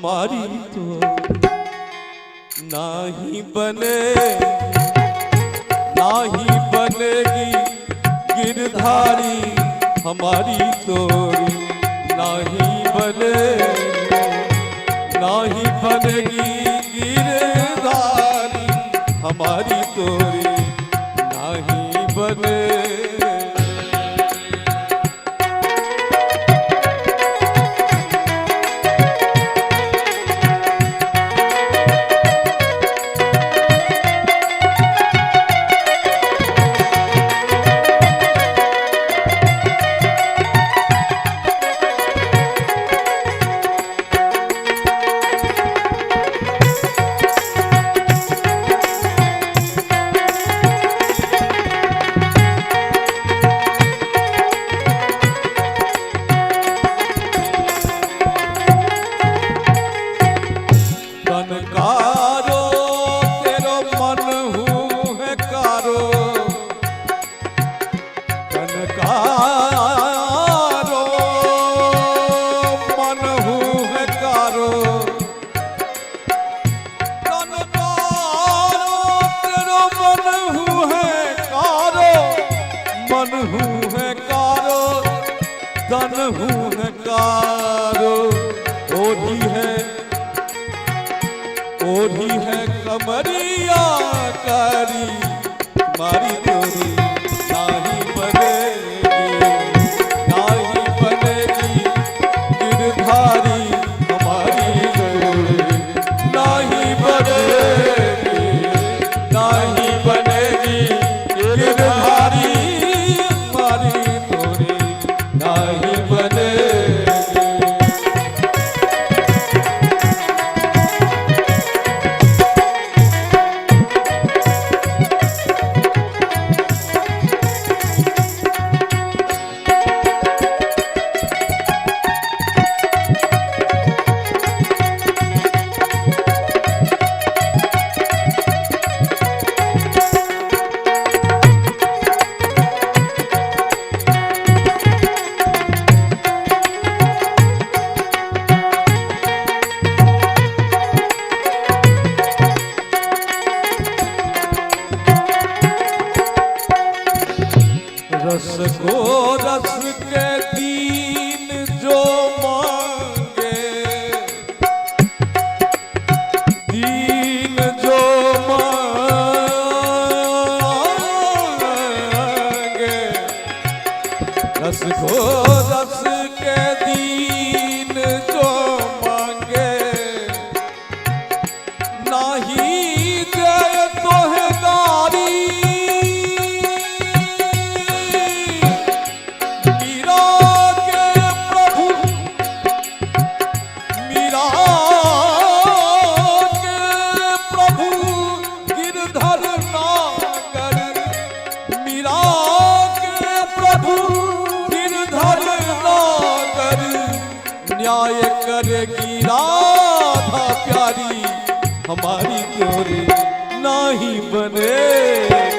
हमारी तो नाही बनेगी गिरधारी हमारी तोरी नहीं बनेगी गिरधारी हमारी तोरी नहीं बने। तन हूँ है कारो ओढ़ी है कमरिया कारी मारी तोरी नाही बनेगी गिरधारी हमारी तोरी नाही बनेगी गिरधारी हमारी तोरी नहीं बने। रस को रस के दीन जो मांगे रस को रस के दीन जो मांगे नाही दे तो है गारी न्याय करेगी राधा प्यारी हमारी तोरी नहीं बने।